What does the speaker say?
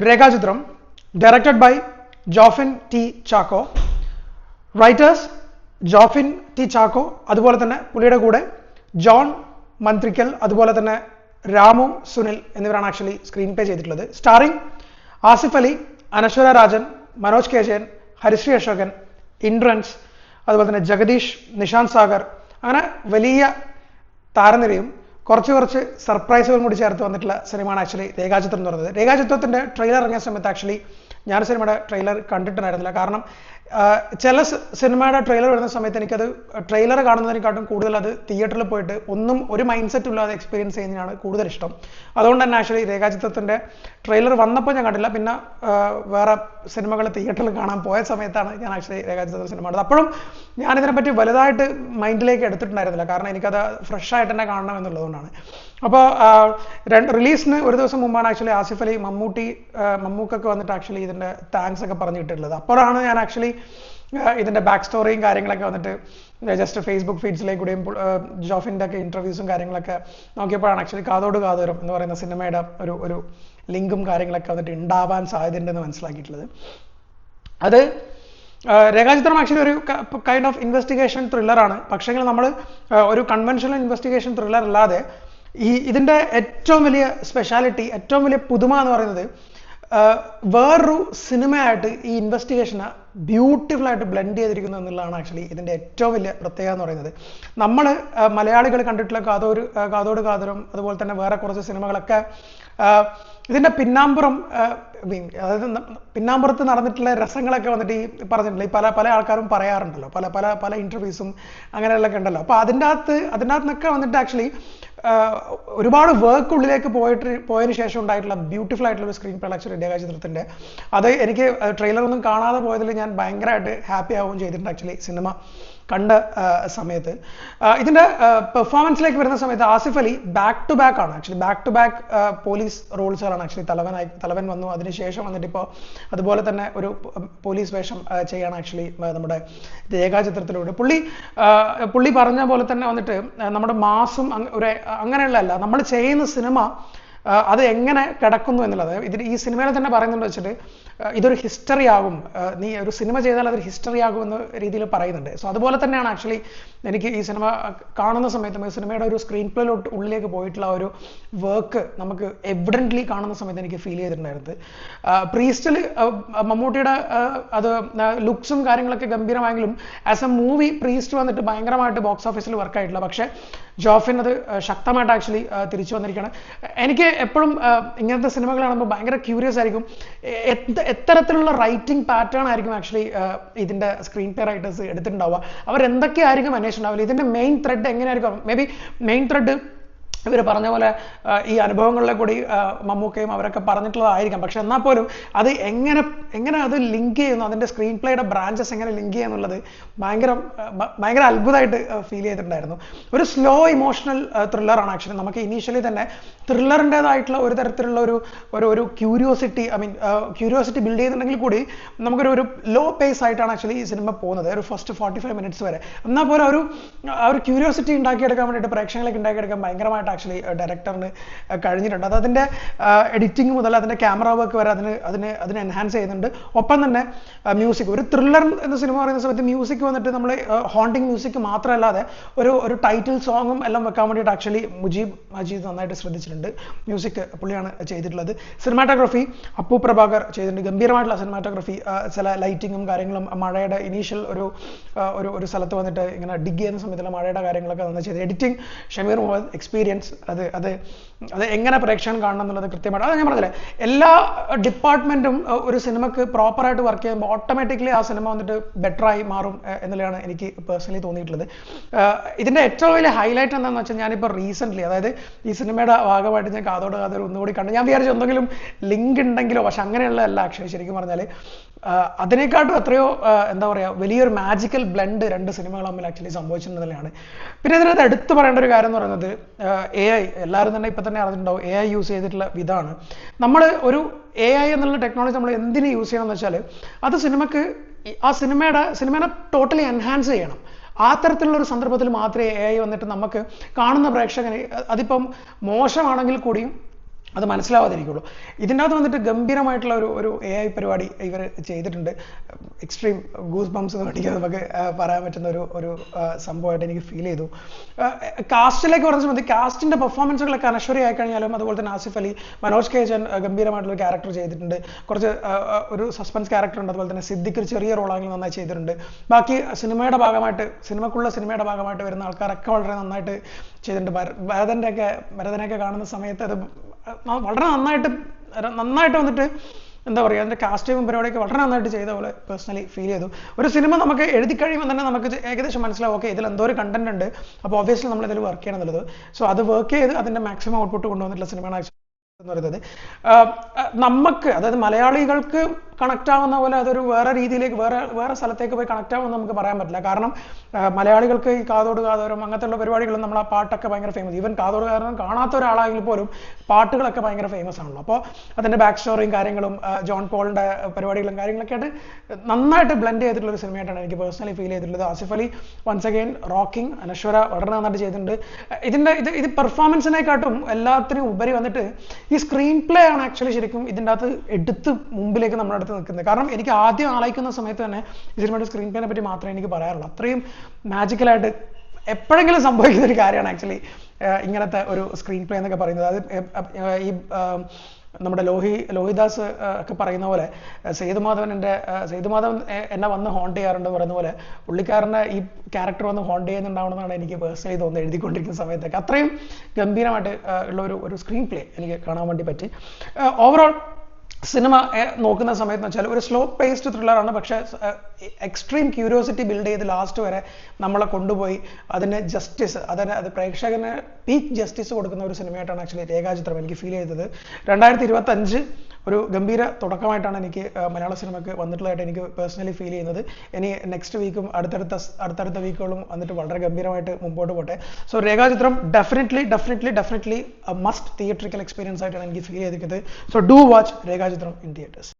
രേഖാചിത്രം directed by Jofin T Chacko. Writers Jofin T Chacko, അതുപോലെ തന്നെ പുള്ളിയുടെ കൂടെ ജോൺ മന്ത്രിക്കൽ, അതുപോലെ തന്നെ രാമു സുനിൽ എന്നിവരാണ് ആക്ച്വലി സ്ക്രീൻ പ്ലേ ചെയ്തിട്ടുള്ളത്. സ്റ്റാറിംഗ് ആസിഫ് അലി, അനശ്വര രാജൻ, മനോജ് കെ ജയൻ, ഹരിശ്രീ അശോകൻ, ഇന്ദ്രൻസ്, അതുപോലെ തന്നെ ജഗദീഷ്, നിഷാന്ത് സാഗർ, അങ്ങനെ വലിയ താരനിരയും കുറച്ച് സർപ്രൈസുകളും കൂടി ചേർത്ത് വന്നിട്ടുള്ള സിനിമയാണ് ആക്ച്വലി രേഖാചിത്രം എന്ന് പറയുന്നത്. രേഖാചിത്രത്തിന്റെ ട്രെയിലർ ഇറങ്ങിയ സമയത്ത് ആക്ച്വലി ഞാൻ സിനിമയുടെ ട്രെയിലർ കണ്ടിട്ടുണ്ടായിരുന്നില്ല. കാരണം ചില സിനിമയുടെ ട്രെയിലർ വരുന്ന സമയത്ത് എനിക്കത് ട്രെയിലർ കാണുന്നതിനെക്കാട്ടും കൂടുതൽ അത് തിയേറ്ററിൽ പോയിട്ട് ഒരു മൈൻഡ് സെറ്റ് ഇല്ലാതെ എക്സ്പീരിയൻസ് ചെയ്യുന്നതിനാണ് കൂടുതൽ ഇഷ്ടം. അതുകൊണ്ട് തന്നെ ആക്ച്വലി രേഖാചിത്രത്തിന്റെ ട്രെയിലർ വന്നപ്പോൾ ഞാൻ കണ്ടില്ല. പിന്നെ വേറെ സിനിമകൾ തിയേറ്ററിൽ കാണാൻ പോയ സമയത്താണ് ഞാൻ ആക്ച്വലി രേഖാചിത്ര സിനിമ കണ്ടത്. അപ്പോഴും ഞാനിതിനെപ്പറ്റി വലുതായിട്ട് മൈൻഡിലേക്ക് എടുത്തിട്ടുണ്ടായിരുന്നില്ല, കാരണം എനിക്കത് ഫ്രഷ് ആയിട്ട് തന്നെ കാണണം എന്നുള്ളതുകൊണ്ടാണ്. അപ്പോൾ റിലീസിന് ഒരു ദിവസം മുമ്പാണ് ആക്ച്വലി ആസിഫ് അലി, മമ്മൂക്കൊക്കെ വന്നിട്ട് ആക്ച്വലി ഇതിന്റെ താങ്ക്സ് ഒക്കെ പറഞ്ഞു കിട്ടിയിട്ടുള്ളത്. അപ്പോഴാണ് ഞാൻ ആക്ച്വലി ഇതിന്റെ ബാക്ക് സ്റ്റോറിയും കാര്യങ്ങളൊക്കെ വന്നിട്ട് ജസ്റ്റ് ഫേസ്ബുക്ക് ഫീഡ്സിലേക്ക് കൂടെയും ജോഫിന്റെ ഒക്കെ ഇന്റർവ്യൂസും കാര്യങ്ങളൊക്കെ നോക്കിയപ്പോഴാണ് ആക്ച്വലി കാതോട് കാതോരം എന്ന് പറയുന്ന സിനിമയുടെ ഒരു ലിങ്കും കാര്യങ്ങളൊക്കെ വന്നിട്ട് ഉണ്ടാവാൻ സാധ്യതയുണ്ടെന്ന് മനസ്സിലാക്കിയിട്ടുള്ളത്. അത് രേഖാചിത്രം ആക്ച്വലി ഒരു കൈൻഡ് ഓഫ് ഇൻവെസ്റ്റിഗേഷൻ ത്രില്ലറാണ്. പക്ഷേങ്കിൽ നമ്മൾ ഒരു കൺവെൻഷണൽ ഇൻവെസ്റ്റിഗേഷൻ ത്രില്ലർ അല്ലാതെ ഇതിന്റെ ഏറ്റവും വലിയ സ്പെഷ്യാലിറ്റി, ഏറ്റവും വലിയ പുതുമ എന്ന് പറയുന്നത് വേറൊരു സിനിമയായിട്ട് ഈ ഇൻവെസ്റ്റിഗേഷനെ ബ്യൂട്ടിഫുൾ ആയിട്ട് ബ്ലെൻഡ് ചെയ്തിരിക്കുന്നു എന്നുള്ളതാണ് ആക്ച്വലി ഇതിന്റെ ഏറ്റവും വലിയ പ്രത്യേകത എന്ന് പറയുന്നത്. നമ്മൾ മലയാളികൾ കണ്ടിട്ടുള്ള കാതോട് കാതോരം, അതുപോലെ തന്നെ വേറെ കുറച്ച് സിനിമകളൊക്കെ ഇതിന്റെ പിന്നാമ്പുറം, അതായത് പിന്നാമ്പുറത്ത് നടന്നിട്ടുള്ള രസങ്ങളൊക്കെ വന്നിട്ട് ഈ പറഞ്ഞിട്ടില്ല, ഈ പല ആൾക്കാരും പറയാറുണ്ടല്ലോ, പല ഇന്റർവ്യൂസും അങ്ങനെയുള്ളൊക്കെ ഉണ്ടല്ലോ. അപ്പൊ അതിനകത്തൊക്കെ വന്നിട്ട് ആക്ച്വലി ഒരുപാട് വർക്ക് ഉള്ളിലേക്ക് പോയതിനു ശേഷം ഉണ്ടായിട്ടുള്ള ബ്യൂട്ടിഫുൾ ആയിട്ടുള്ള ഒരു സ്ക്രീൻ പ്ലേ ആക്ച്വലി രേഖാചിത്രത്തിന്റെ. അത് എനിക്ക് ട്രെയിലർ ഒന്നും കാണാതെ പോയതിൽ ഞാൻ ഭയങ്കരമായിട്ട് ഹാപ്പി ആവുകയും ചെയ്തിട്ടുണ്ട് ആക്ച്വലി സിനിമ കണ്ട സമയത്ത്. ഇതിന്റെ പെർഫോമൻസിലേക്ക് വരുന്ന സമയത്ത് Asif Ali back to back ആണ് actually, back to back police റോൾസുകളാണ് ആക്ച്വലി. തലവൻ വന്നു, അതിനുശേഷം വന്നിട്ട് ഇപ്പോൾ അതുപോലെ തന്നെ ഒരു പോലീസ് വേഷം ചെയ്യാണ് ആക്ച്വലി നമ്മുടെ രേഖാചിത്രത്തിലൂടെ. പുള്ളി പറഞ്ഞ പോലെ തന്നെ വന്നിട്ട് നമ്മുടെ മാസും അങ്ങനെയുള്ളതല്ല, നമ്മൾ ചെയ്യുന്ന സിനിമ അത് എങ്ങനെ കിടക്കുന്നു എന്നുള്ളത് ഈ സിനിമയിൽ തന്നെ പറയുന്നുണ്ട് വെച്ചിട്ട് ഇതൊരു ഹിസ്റ്ററി ആകും, നീ ഒരു സിനിമ ചെയ്താൽ അതൊരു ഹിസ്റ്ററി ആകും എന്ന രീതിയിൽ പറയുന്നുണ്ട്. സോ അതുപോലെ തന്നെയാണ് ആക്ച്വലി എനിക്ക് ഈ സിനിമ കാണുന്ന സമയത്ത് സിനിമയുടെ ഒരു സ്ക്രീൻ പ്ലേയിലോട്ട് ഉള്ളിലേക്ക് പോയിട്ടുള്ള ഒരു വർക്ക് നമുക്ക് എവിഡൻ്റ്ലി കാണുന്ന സമയത്ത് എനിക്ക് ഫീൽ ചെയ്തിട്ടുണ്ടായിരുന്നത്. പ്രീസ്റ്റിൽ മമ്മൂട്ടിയുടെ അത് ലുക്സും കാര്യങ്ങളൊക്കെ ഗംഭീരമായെങ്കിലും ആസ് എ മൂവി പ്രീസ്റ്റ് വന്നിട്ട് ഭയങ്കരമായിട്ട് ബോക്സ് ഓഫീസിൽ വർക്കായിട്ടില്ല. പക്ഷേ ജോഫിൻ അത് ശക്തമായിട്ട് ആക്ച്വലി തിരിച്ചു വന്നിരിക്കുകയാണ്. എനിക്ക് എപ്പോഴും ഇങ്ങനത്തെ സിനിമകൾ കാണുമ്പോൾ ഭയങ്കര ക്യൂരിയസ് ആയിരിക്കും, എത്തരത്തിലുള്ള റൈറ്റിംഗ് പാറ്റേൺ ആയിരിക്കും ആക്ച്വലി ഇതിന്റെ സ്ക്രീൻ പ്ലേ റൈറ്റേഴ്സ് എടുത്തിട്ടുണ്ടാവുക, അവരെന്തൊക്കെയായിരിക്കും അന്വേഷിച്ചിട്ടുണ്ടാവില്ല, ഇതിന്റെ മെയിൻ ത്രെഡ് എങ്ങനെയായിരിക്കും. മേ ബി മെയിൻ ത്രെഡ് ഇവർ പറഞ്ഞ പോലെ ഈ അനുഭവങ്ങളിലെ കൂടി മമ്മൂക്കയും അവരൊക്കെ പറഞ്ഞിട്ടുള്ളതായിരിക്കാം. പക്ഷെ എന്നാൽ പോലും അത് എങ്ങനെ അത് ലിങ്ക് ചെയ്യുന്നു, അതിന്റെ സ്ക്രീൻ പ്ലേയുടെ ബ്രാഞ്ചസ് എങ്ങനെ ലിങ്ക് ചെയ്യുന്നുള്ളത് ഭയങ്കര അത്ഭുതമായിട്ട് ഫീൽ ചെയ്തിട്ടുണ്ടായിരുന്നു. ഒരു സ്ലോ ഇമോഷണൽ ത്രില്ലറാണ് ആക്ച്വലി. നമുക്ക് ഇനീഷ്യലി തന്നെ ത്രില്ലറിൻ്റെതായിട്ടുള്ള ഒരു തരത്തിലുള്ള ഒരു ക്യൂരിയോസിറ്റി ക്യൂരിയോസിറ്റി ബിൽഡ് ചെയ്യുന്നുണ്ടെങ്കിൽ കൂടി നമുക്കൊരു ലോ പേസ് ആയിട്ടാണ് ആക്ച്വലി ഈ സിനിമ പോകുന്നത്, ഒരു ഫസ്റ്റ് 45 മിനിറ്റ്സ് വരെ. എന്നാൽ പോലും ഒരു ക്യൂരിയോസിറ്റി ഉണ്ടാക്കിയെടുക്കാൻ വേണ്ടിയിട്ട് പ്രേക്ഷകരിലേക്ക് ഉണ്ടാക്കിയെടുക്കാൻ ഭയങ്കരമായിട്ട് ആക്ച്വലി ഡയറക്ടറിന് കഴിഞ്ഞിട്ടുണ്ട്. അത് അതിന്റെ എഡിറ്റിംഗ് മുതൽ അതിന്റെ ക്യാമറ വർക്ക് വരെ അതിനെ എൻഹാൻസ് ചെയ്യുന്നുണ്ട്. ഒപ്പം തന്നെ മ്യൂസിക്, ഒരു ത്രില്ലർ എന്ന സിനിമ പറയുന്ന സമയത്ത് മ്യൂസിക് വന്നിട്ട് നമ്മൾ ഹോണ്ടിങ് മ്യൂസിക് മാത്രമല്ലാതെ ഒരു ടൈറ്റിൽ സോങ്ങും എല്ലാം വെക്കാൻ വേണ്ടിയിട്ട് ആക്ച്വലി മുജീബ് മജീദ് നന്നായിട്ട് ശ്രദ്ധിച്ചിട്ടുണ്ട്. മ്യൂസിക് പുള്ളിയാണ് ചെയ്തിട്ടുള്ളത്. സിനിമാറ്റോഗ്രഫി അപ്പു പ്രഭാകർ ചെയ്തിട്ടുണ്ട്, ഗംഭീരമായിട്ടുള്ള സിനിമാറ്റോഗ്രഫി. ചില ലൈറ്റിങ്ങും കാര്യങ്ങളും, മഴയുടെ ഇനീഷ്യൽ ഒരു സ്ഥലത്ത് വന്നിട്ട് ഇങ്ങനെ ഡിഗ് ചെയ്യുന്ന സമയത്തുള്ള മഴയുടെ കാര്യങ്ങളൊക്കെ നന്നായി ചെയ്ത്. എഡിറ്റിംഗ് ഷമീർ മുഹമ്മദ്, എക്സ്പീരിയൻസ്, അത് എങ്ങനെ പ്രേക്ഷകൻ കാണണം എന്നുള്ളത് കൃത്യമായിട്ട്. അത് ഞാൻ പറഞ്ഞില്ലേ, എല്ലാ ഡിപ്പാർട്ട്മെന്റും ഒരു സിനിമക്ക് പ്രോപ്പറായിട്ട് വർക്ക് ചെയ്യുമ്പോൾ ഓട്ടോമാറ്റിക്കലി ആ സിനിമ വന്നിട്ട് ബെറ്ററായി മാറും എന്നുള്ളതാണ് എനിക്ക് പേഴ്സണലി തോന്നിയിട്ടുള്ളത്. ഇതിന്റെ ഏറ്റവും വലിയ ഹൈലൈറ്റ് എന്താണെന്ന് വെച്ചാൽ, ഞാനിപ്പോൾ റീസെന്റ്, അതായത് ഈ സിനിമയുടെ ഭാഗമായിട്ട് ഞാൻ കാതോട് ഒന്നുകൂടി കണ്ടു. ഞാൻ വിചാരിച്ചു എന്തെങ്കിലും ലിങ്ക് ഉണ്ടെങ്കിലോ, പക്ഷെ അങ്ങനെയുള്ളതല്ല ആക്ച്വലി. ശരിക്കും പറഞ്ഞാൽ അതിനേക്കാട്ടും എത്രയോ എന്താ പറയുക, വലിയൊരു മാജിക്കൽ ബ്ലെൻഡ് രണ്ട് സിനിമകൾ തമ്മിൽ ആക്ച്വലി സംഭവിച്ചിട്ടുള്ളതാണ്. പിന്നെ ഇതിനകത്ത് എടുത്തു പറയേണ്ട ഒരു കാര്യം എന്ന് പറയുന്നത് AI. എല്ലാവരും തന്നെ ഇപ്പം തന്നെ അറിഞ്ഞിട്ടുണ്ടാവും AI യൂസ് ചെയ്തിട്ടുള്ള വിധമാണ്. നമ്മൾ ഒരു AI എന്നുള്ള ടെക്നോളജി നമ്മൾ എന്തിനു യൂസ് ചെയ്യണം എന്ന് വെച്ചാൽ, അത് ആ സിനിമേനെ ടോട്ടലി എൻഹാൻസ് ചെയ്യണം. ആ തരത്തിലുള്ള ഒരു സന്ദർഭത്തിൽ മാത്രമേ AI വന്നിട്ട് നമുക്ക് കാണുന്ന പ്രേക്ഷകന്, അതിപ്പം മോശമാണെങ്കിൽ കൂടിയും അത് മനസ്സിലാവാതിരിക്കുള്ളൂ. ഇതിൻ്റെ അകത്ത് വന്നിട്ട് ഗംഭീരമായിട്ടുള്ള ഒരു AI പരിപാടി ഇവർ ചെയ്തിട്ടുണ്ട്. എക്സ്ട്രീം ഗൂസ് ബംസ് വേണമെങ്കിൽ നമുക്ക് പറയാൻ പറ്റുന്ന ഒരു സംഭവമായിട്ട് എനിക്ക് ഫീൽ ചെയ്തു. കാസ്റ്റിലേക്ക് പറഞ്ഞ സമയത്ത് കാസ്റ്റിൻ്റെ പെർഫോമൻസുകളൊക്കെ അനശ്വരി ആയി കഴിഞ്ഞാലും അതുപോലെ തന്നെ ആസിഫ് അലി, മനോജ് കെ ജൻ ഗംഭീരമായിട്ടുള്ള ക്യാരക്ടർ ചെയ്തിട്ടുണ്ട്. കുറച്ച് ഒരു സസ്പെൻസ് ക്യാരക്ടർ ഉണ്ട്. അതുപോലെ തന്നെ സിദ്ദിഖ് ഒരു ചെറിയ റോളാണെങ്കിൽ നന്നായി ചെയ്തിട്ടുണ്ട്. ബാക്കി സിനിമയുടെ ഭാഗമായിട്ട് വരുന്ന ആൾക്കാരൊക്കെ വളരെ നന്നായിട്ട് ചെയ്തിട്ടുണ്ട്. ഭരതനെയൊക്കെ കാണുന്ന സമയത്ത് അത് വളരെ നന്നായിട്ട് വന്നിട്ട് എന്താ പറയുക, അതിൻ്റെ കാസ്റ്റിങ്ങും പരിപാടിയൊക്കെ വളരെ നന്നായിട്ട് ചെയ്ത പോലെ പേഴ്സണലി ഫീൽ ചെയ്തു. ഒരു സിനിമ നമുക്ക് എഴുതി കഴിയുമ്പോൾ തന്നെ നമുക്ക് ഏകദേശം മനസ്സിലാവും, ഓക്കെ ഇതിൽ എന്തോ ഒരു കണ്ടന്റ് ഉണ്ട്, അപ്പോൾ ഒബ്വിയസ്ലി നമ്മൾ ഇതിൽ വർക്ക് ചെയ്യണം എന്നുള്ളത്. സോ അത് വർക്ക് ചെയ്ത് അതിൻ്റെ മാക്സിമം ഔട്ട്പുട്ട് കൊണ്ടുവന്നിട്ടുള്ള സിനിമയാണ് എന്ന് പറയുന്നത്. നമുക്ക്, അതായത് മലയാളികൾക്ക് കണക്ട് ആവുന്ന പോലെ അതൊരു വേറെ രീതിയിലേക്ക് വേറെ സ്ഥലത്തേക്ക് പോയി കണക്ട് ആവുമെന്ന് നമുക്ക് പറയാൻ പറ്റില്ല. കാരണം മലയാളികൾക്ക് ഈ കാതോട് കാതോരം അങ്ങനത്തെ പരിപാടികളും നമ്മൾ ആ പാട്ടൊക്കെ ഭയങ്കര ഫേമസ്. ഈവൻ കാതോട് കാതോരം കാണാത്ത ഒരാളാണെങ്കിൽ പോലും പാട്ടുകളൊക്കെ ഭയങ്കര ഫേമസ് ആണല്ലോ. അപ്പോൾ അതിൻ്റെ ബാക്ക് സ്റ്റോറിയും കാര്യങ്ങളും ജോൺ പോളിൻ്റെ പരിപാടികളും കാര്യങ്ങളൊക്കെ ആയിട്ട് നന്നായിട്ട് ബ്ലെൻഡ് ചെയ്തിട്ടുള്ള ഒരു സിനിമയായിട്ടാണ് എനിക്ക് പേഴ്സണലി ഫീൽ ചെയ്തിട്ടുള്ളത്. Asif Ali once again rocking, Anaswara വളരെ നന്നായിട്ട് ചെയ്തിട്ടുണ്ട്. ഇത് പെർഫോമൻസിനെക്കാട്ടും എല്ലാത്തിനും ഉപരി വന്നിട്ട് ഈ സ്ക്രീൻ പ്ലേ ആണ് ആക്ച്വലി ശരിക്കും ഇതിൻ്റെ അകത്ത് എടുത്ത് മുമ്പിലേക്ക് നമ്മുടെ അടുത്ത് നിൽക്കുന്നത്. കാരണം എനിക്ക് ആദ്യം ആലോചിക്കുന്ന സമയത്ത് തന്നെ ഈ സിനിമയുടെ സ്ക്രീൻ പ്ലേനെ പറ്റി മാത്രമേ എനിക്ക് പറയാറുള്ളൂ. അത്രയും മാജിക്കലായിട്ട് എപ്പോഴെങ്കിലും സംഭവിക്കുന്ന ഒരു കാര്യമാണ് ആക്ച്വലി ഇങ്ങനത്തെ ഒരു സ്ക്രീൻ പ്ലേ എന്നൊക്കെ പറയുന്നത്. അത് ഈ നമ്മുടെ ലോഹിദാസ് ഒക്കെ പറയുന്ന പോലെ സേതുമാധവൻ എന്നെ വന്ന് ഹോണ്ട് ചെയ്യാറുണ്ട് പറയുന്ന പോലെ പുള്ളിക്കാരൻ്റെ ഈ ക്യാരക്ടർ വന്ന് ഹോണ്ട് ചെയ്യുന്നുണ്ടാവണമെന്നാണ് എനിക്ക് പേഴ്സണലി തോന്നുന്നത് എഴുതിക്കൊണ്ടിരിക്കുന്ന സമയത്തൊക്കെ. അത്രയും ഗംഭീരമായിട്ട് ഉള്ള ഒരു സ്ക്രീൻ പ്ലേ എനിക്ക് കാണാൻ വേണ്ടി പറ്റി. ഓവറോൾ സിനിമ നോക്കുന്ന സമയത്ത് വെച്ചാൽ ഒരു സ്ലോ പേസ്ഡ് ത്രില്ലറാണ്, പക്ഷേ എക്സ്ട്രീം ക്യൂരിയോസിറ്റി ബിൽഡ് ചെയ്ത് ലാസ്റ്റ് വരെ നമ്മളെ കൊണ്ടുപോയി അതിന് ജസ്റ്റിസ്, അത് പ്രേക്ഷകന് പീക്ക് ജസ്റ്റിസ് കൊടുക്കുന്ന ഒരു സിനിമയായിട്ടാണ് ആക്ച്വലി രേഖാചിത്രം എനിക്ക് ഫീൽ ചെയ്തത്. 2025 ഒരു ഗംഭീര തുടക്കമായിട്ടാണ് എനിക്ക് മലയാള സിനിമയ്ക്ക് വന്നിട്ടുള്ളതായിട്ട് എനിക്ക് പേഴ്സണലി ഫീൽ ചെയ്യുന്നത്. ഇനി നെക്സ്റ്റ് വീക്കും അടുത്തടുത്ത വീക്കുകളും വന്നിട്ട് വളരെ ഗംഭീരമായിട്ട് മുമ്പോട്ട് പോട്ടെ. സോ രേഖാചിത്രം ഡെഫിനറ്റ്ലി മസ്റ്റ് തിയേറ്ററിക്കൽ എക്സ്പീരിയൻസ് ആയിട്ടാണ് എനിക്ക് ഫീൽ ചെയ്തിരിക്കുന്നത്. സോ ഡു വാച്ച് രേഖാചിത്രം ഇൻ തിയേറ്റേഴ്സ്.